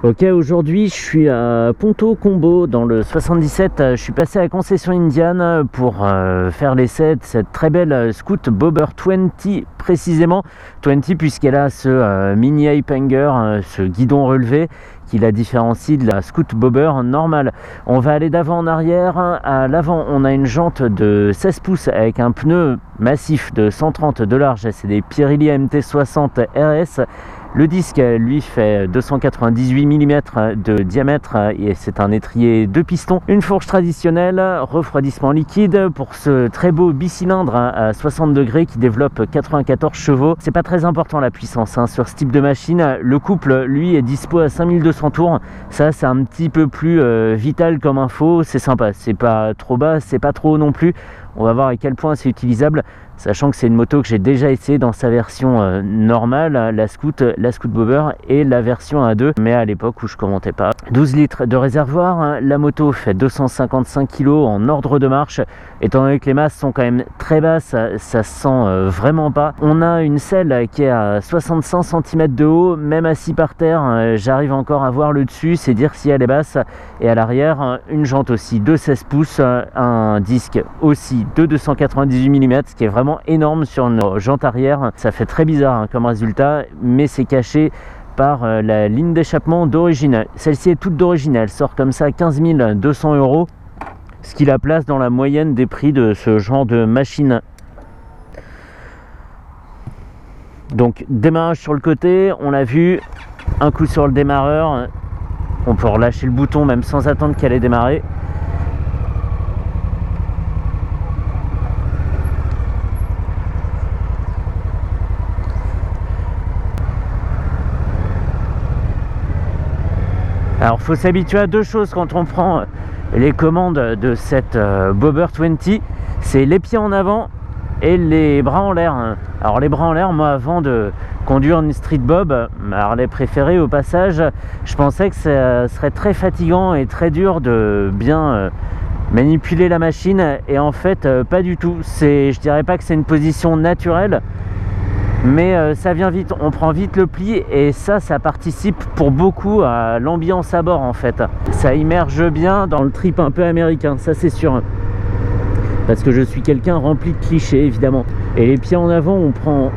Ok, aujourd'hui je suis à Ponto Combo dans le 77. Je suis passé à la concession Indian pour faire l'essai de cette très belle Scoot Bobber 20 précisément. 20 puisqu'elle a ce mini Ape Hanger, ce guidon relevé qui la différencie de la Scoot Bobber normale. On va aller d'avant en arrière. À l'avant on a une jante de 16 pouces avec un pneu massif de 130 de large. C'est des Pirelli MT60 RS. Le disque lui fait 298 mm de diamètre et c'est un étrier 2 pistons. Une fourche traditionnelle, refroidissement liquide pour ce très beau bicylindre à 60 degrés qui développe 94 chevaux. C'est pas très important la puissance sur ce type de machine. Le couple lui est dispo à 5200 tours. Ça c'est un petit peu plus vital comme info, c'est sympa. C'est pas trop bas, c'est pas trop haut non plus. On va voir à quel point c'est utilisable, sachant que c'est une moto que j'ai déjà essayé dans sa version normale, la Scoot Bobber et la version 1.2, mais à l'époque où je commentais pas. 12 litres de réservoir, la moto fait 255 kg en ordre de marche, étant donné que les masses sont quand même très basses, ça se sent vraiment pas. On a une selle qui est à 65 cm de haut, même assis par terre, j'arrive encore à voir le dessus, c'est dire si elle est basse. Et à l'arrière, une jante aussi de 16 pouces, un disque aussi de 298 mm, ce qui est vraiment énorme sur une jante arrière. Ça fait très bizarre comme résultat, mais c'est caché par la ligne d'échappement d'origine. Celle-ci est toute d'origine, elle sort comme ça 15 200 €, ce qui la place dans la moyenne des prix de ce genre de machine. Donc démarrage sur le côté, on l'a vu, un coup sur le démarreur, on peut relâcher le bouton même sans attendre qu'elle ait démarré. Alors, il faut s'habituer à deux choses quand on prend les commandes de cette Bobber 20, c'est les pieds en avant et les bras en l'air. Alors, les bras en l'air, moi, avant de conduire une Street Bob, ma Harley préférée au passage, je pensais que ça serait très fatigant et très dur de bien manipuler la machine, et en fait, pas du tout. Je dirais pas que c'est une position naturelle, mais ça vient vite, on prend vite le pli et ça participe pour beaucoup à l'ambiance à bord en fait. Ça immerge bien dans le trip un peu américain, ça c'est sûr. Parce que je suis quelqu'un rempli de clichés évidemment. Et les pieds en avant, on prend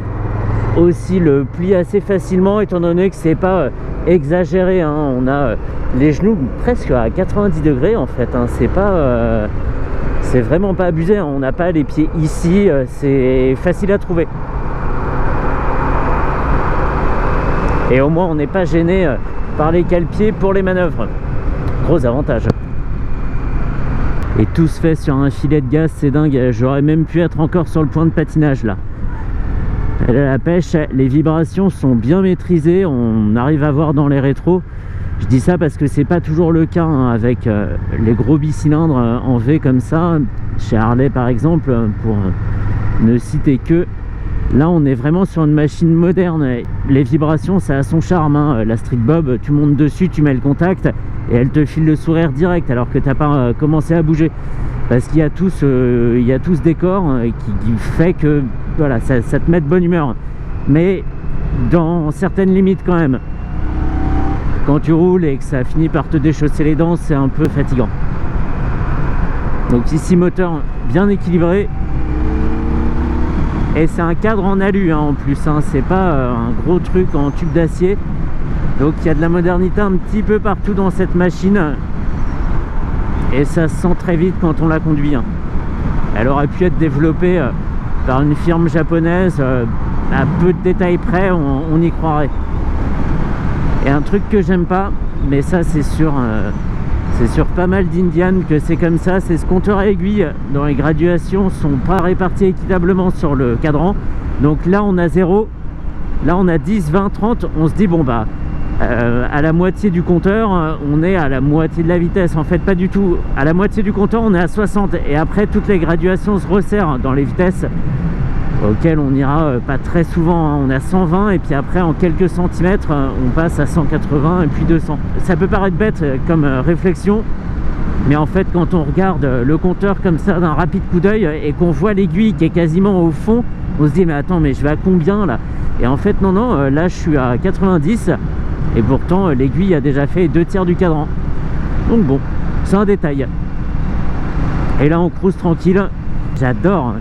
aussi le pli assez facilement étant donné que c'est pas exagéré. On a les genoux presque à 90 degrés en fait. C'est pas... c'est vraiment pas abusé. On n'a pas les pieds ici, c'est facile à trouver. Et au moins on n'est pas gêné par les cale-pieds pour les manœuvres. Gros avantage. Et tout se fait sur un filet de gaz, c'est dingue. J'aurais même pu être encore sur le point de patinage là. Elle a la pêche, les vibrations sont bien maîtrisées, on arrive à voir dans les rétros. Je dis ça parce que c'est pas toujours le cas avec les gros bicylindres en V comme ça. Chez Harley par exemple, pour ne citer que. Là on est vraiment sur une machine moderne. Les vibrations ça a son charme. La Street Bob, tu montes dessus, tu mets le contact et elle te file le sourire direct alors que tu n'as pas commencé à bouger. Parce qu'il y a tout ce décor qui fait que voilà, ça te met de bonne humeur. Mais dans certaines limites quand même. Quand tu roules et que ça finit par te déchausser les dents, c'est un peu fatigant. Donc ici moteur bien équilibré. Et c'est un cadre en alu en plus, c'est pas un gros truc en tube d'acier. Donc il y a de la modernité un petit peu partout dans cette machine. Et ça se sent très vite quand on la conduit. Elle aurait pu être développée par une firme japonaise, à peu de détails près, on y croirait. Et un truc que j'aime pas, mais ça c'est sur pas mal d'Indian que c'est comme ça, c'est ce compteur à aiguille dans les graduations sont pas répartis équitablement sur le cadran. Donc là on a 0, là on a 10, 20, 30, on se dit bon bah à la moitié du compteur on est à la moitié de la vitesse. En fait pas du tout, à la moitié du compteur on est à 60 et après toutes les graduations se resserrent dans les vitesses auxquelles on ira pas très souvent. On a 120 et puis après en quelques centimètres on passe à 180 et puis 200. Ça peut paraître bête comme réflexion, mais en fait quand on regarde le compteur comme ça d'un rapide coup d'œil et qu'on voit l'aiguille qui est quasiment au fond, on se dit mais attends, mais je vais à combien là? Et en fait non, là je suis à 90 et pourtant l'aiguille a déjà fait 2/3 du cadran. Donc bon, c'est un détail. Et là on cruise tranquille, j'adore.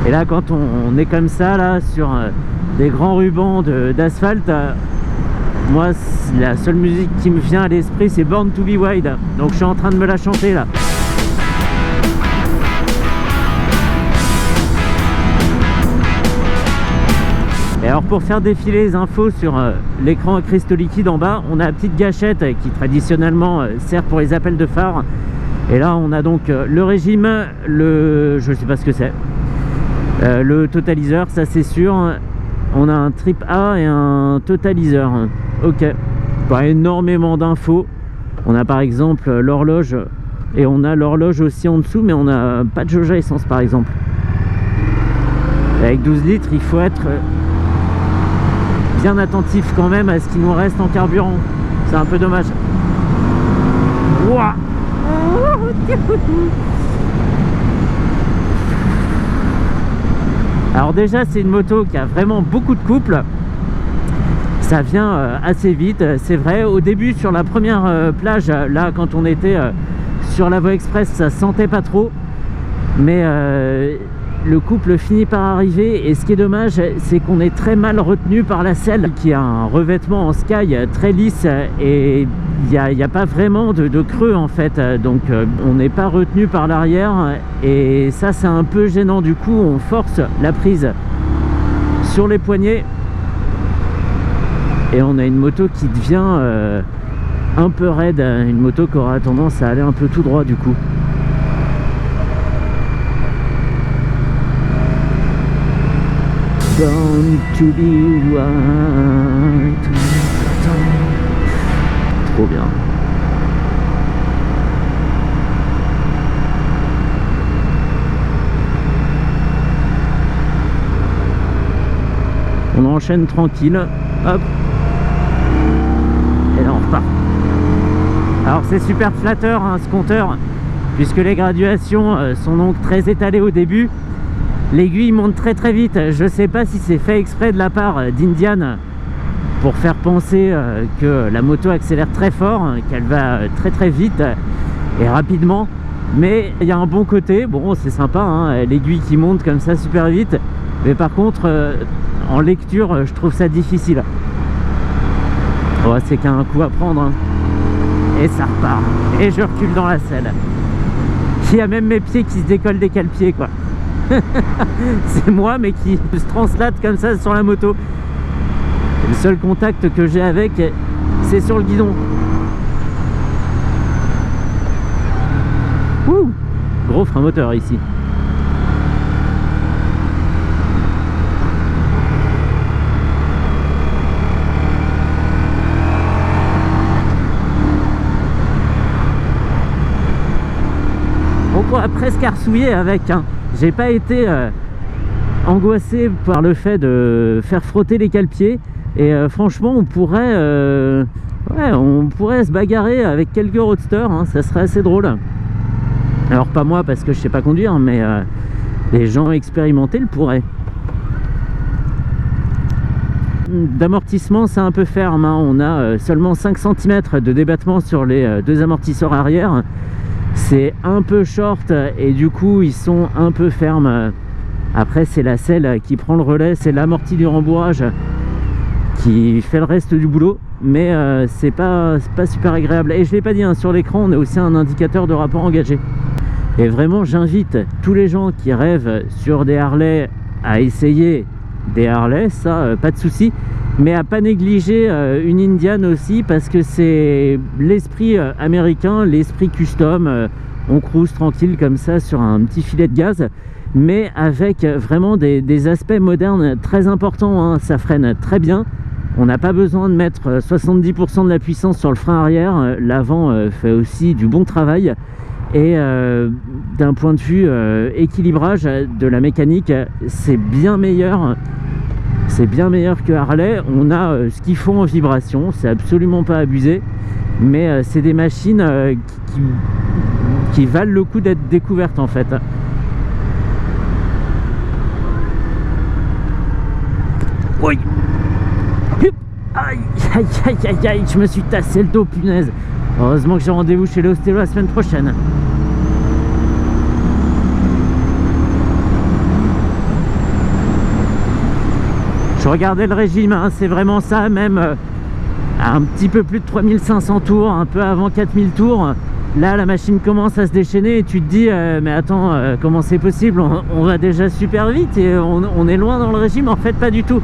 Et là quand on est comme ça là sur des grands rubans d'asphalte, moi la seule musique qui me vient à l'esprit c'est Born to be Wild. Donc je suis en train de me la chanter là. Et alors pour faire défiler les infos sur l'écran à cristaux liquides en bas, on a la petite gâchette qui traditionnellement sert pour les appels de phare. Et là on a donc le régime, je sais pas ce que c'est, le totaliseur, ça c'est sûr. On a un trip A et un totaliseur. Ok, pas énormément d'infos. On a par exemple l'horloge et on a l'horloge aussi en dessous, mais on n'a pas de jauge à essence par exemple. Et avec 12 litres, il faut être bien attentif quand même à ce qu'il nous reste en carburant. C'est un peu dommage. Ouah. Alors déjà c'est une moto qui a vraiment beaucoup de couple. Ça vient assez vite, c'est vrai. Au début sur la première plage, là quand on était sur la voie express, ça sentait pas trop. Mais le couple finit par arriver et ce qui est dommage c'est qu'on est très mal retenu par la selle qui a un revêtement en sky très lisse et il n'y a pas vraiment de creux en fait, donc on n'est pas retenu par l'arrière et ça c'est un peu gênant. Du coup on force la prise sur les poignets et on a une moto qui devient un peu raide, une moto qui aura tendance à aller un peu tout droit du coup. Born to be wild. Trop bien. On enchaîne tranquille. Hop. Et là on repart. Alors c'est super flatteur hein, ce compteur, puisque les graduations sont donc très étalées au début. L'aiguille monte très très vite. Je sais pas si c'est fait exprès de la part d'Indian pour faire penser que la moto accélère très fort, qu'elle va très très vite et rapidement. Mais il y a un bon côté, bon c'est sympa, hein, l'aiguille qui monte comme ça super vite. Mais par contre, en lecture, je trouve ça difficile. Oh, c'est qu'un coup à prendre. Hein. Et ça repart. Et je recule dans la selle. Il y a même mes pieds qui se décollent des cale-pieds quoi. C'est moi mais qui se translate comme ça sur la moto. Et le seul contact que j'ai avec c'est sur le guidon. Ouh, gros frein moteur ici. On pourrait presque arsouiller avec hein. J'ai pas été angoissé par le fait de faire frotter les cale-pieds et franchement on pourrait se bagarrer avec quelques roadsters, hein, ça serait assez drôle. Alors pas moi parce que je sais pas conduire, mais les gens expérimentés le pourraient. D'amortissement c'est un peu ferme, hein. On a seulement 5 cm de débattement sur les deux amortisseurs arrière. C'est un peu short et du coup ils sont un peu fermes. Après c'est la selle qui prend le relais, c'est l'amorti du rembourrage qui fait le reste du boulot, mais c'est pas super agréable. Et je l'ai pas dit hein, sur l'écran on a aussi un indicateur de rapport engagé. Et vraiment j'invite tous les gens qui rêvent sur des Harley à essayer des Harley, ça pas de souci, mais à pas négliger une Indian aussi, parce que c'est l'esprit américain, l'esprit custom. On cruise tranquille comme ça sur un petit filet de gaz, mais avec vraiment des aspects modernes très importants, hein. Ça freine très bien, on n'a pas besoin de mettre 70% de la puissance sur le frein arrière, l'avant fait aussi du bon travail. Et d'un point de vue équilibrage de la mécanique, c'est bien meilleur. C'est bien meilleur que Harley. On a ce qu'il faut en vibration, c'est absolument pas abusé, mais c'est des machines qui valent le coup d'être découvertes en fait. Oui. Hup. Aïe, aïe, aïe, aïe, aïe, je me suis tassé le dos, punaise. Heureusement que j'ai rendez-vous chez l'ostéo la semaine prochaine. Je regardais le régime, hein, c'est vraiment ça, même un petit peu plus de 3500 tours, un peu avant 4000 tours. Là, la machine commence à se déchaîner et tu te dis, mais attends, comment c'est possible, on va déjà super vite et on est loin dans le régime. En fait, pas du tout.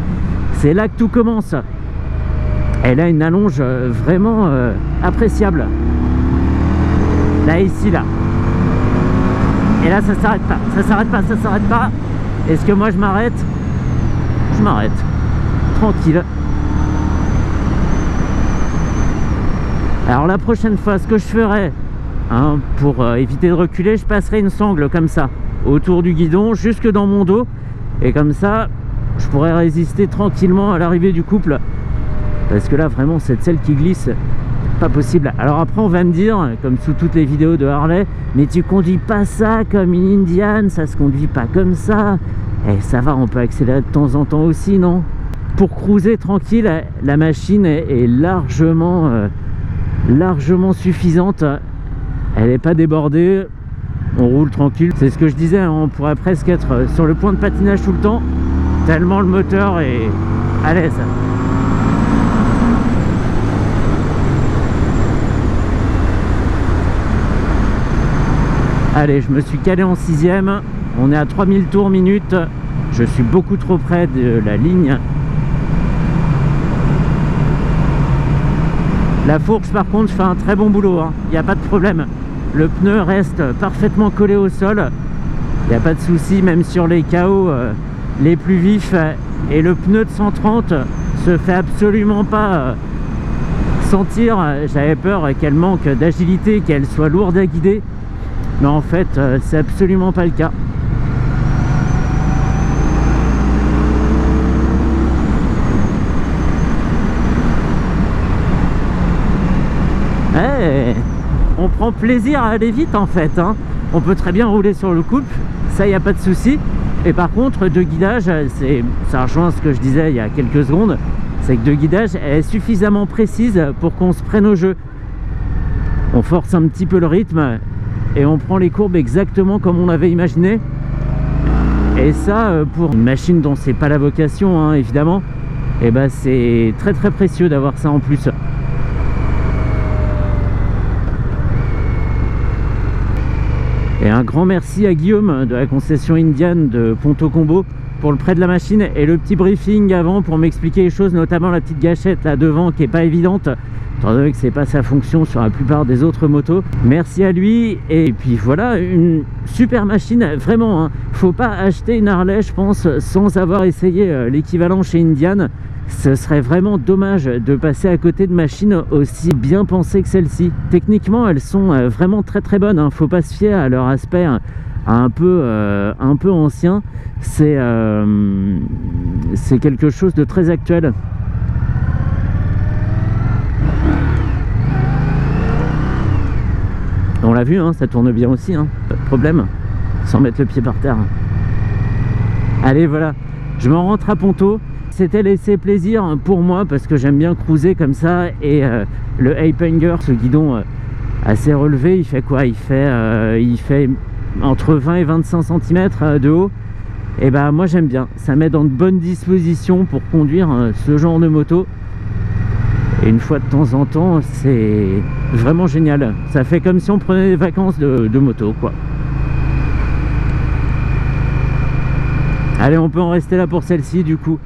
C'est là que tout commence. Elle a une allonge vraiment appréciable. Là, ici, là. Et là, ça s'arrête pas, ça s'arrête pas, ça s'arrête pas. Est-ce que moi, je m'arrête? Je m'arrête. Tranquille. Alors, la prochaine fois, ce que je ferai, hein, pour éviter de reculer, je passerai une sangle comme ça, autour du guidon, jusque dans mon dos. Et comme ça, je pourrais résister tranquillement à l'arrivée du couple. Parce que là, vraiment, c'est celle qui glisse. Pas possible. Alors après, on va me dire, comme sous toutes les vidéos de Harley, mais tu conduis pas ça comme une Indian, ça se conduit pas comme ça. Et ça va, on peut accélérer de temps en temps aussi, non? Pour cruiser tranquille, la machine est largement suffisante. Elle n'est pas débordée. On roule tranquille. C'est ce que je disais, hein, on pourrait presque être sur le point de patinage tout le temps, tellement le moteur est à l'aise. Allez, je me suis calé en 6ème. On est à 3000 tours minute. Je suis beaucoup trop près de la ligne. La fourche, par contre, fait un très bon boulot. Il n'y a pas de problème. Le pneu reste parfaitement collé au sol. Il n'y a pas de souci, même sur les KO les plus vifs. Et le pneu de 130 se fait absolument pas sentir. J'avais peur qu'elle manque d'agilité, qu'elle soit lourde à guider. Mais en fait, c'est absolument pas le cas. Hey, on prend plaisir à aller vite en fait, hein. On peut très bien rouler sur le couple, ça y a pas de souci. Et par contre, de guidage, ça rejoint ce que je disais il y a quelques secondes, c'est que de guidage, elle est suffisamment précise pour qu'on se prenne au jeu. On force un petit peu le rythme et on prend les courbes exactement comme on l'avait imaginé. Et ça, pour une machine dont c'est pas la vocation, hein, évidemment, et ben c'est très très précieux d'avoir ça en plus. Et un grand merci à Guillaume de la concession Indian de Ponto Combo pour le prêt de la machine et le petit briefing avant pour m'expliquer les choses, notamment la petite gâchette là devant qui est pas évidente, étant donné que c'est pas sa fonction sur la plupart des autres motos. Merci à lui. Et puis voilà, une super machine, vraiment, hein. Faut pas acheter une Harley, je pense, sans avoir essayé l'équivalent chez Indian. Ce serait vraiment dommage de passer à côté de machines aussi bien pensées que celle-ci. Techniquement, elles sont vraiment très très bonnes, hein. Faut pas se fier à leur aspect un peu ancien. C'est quelque chose de très actuel. On l'a vu, hein, ça tourne bien aussi, hein, pas de problème, sans mettre le pied par terre. Allez, voilà, je me rentre à Ponto. C'était laisser plaisir pour moi parce que j'aime bien cruiser comme ça. Et le Ape Hanger, ce guidon assez relevé, il fait quoi? Il fait entre 20 et 25 cm de haut. Et bah moi j'aime bien, ça met dans de bonnes dispositions pour conduire ce genre de moto. Et une fois de temps en temps, c'est vraiment génial. Ça fait comme si on prenait des vacances de moto, quoi. Allez, on peut en rester là pour celle-ci, du coup.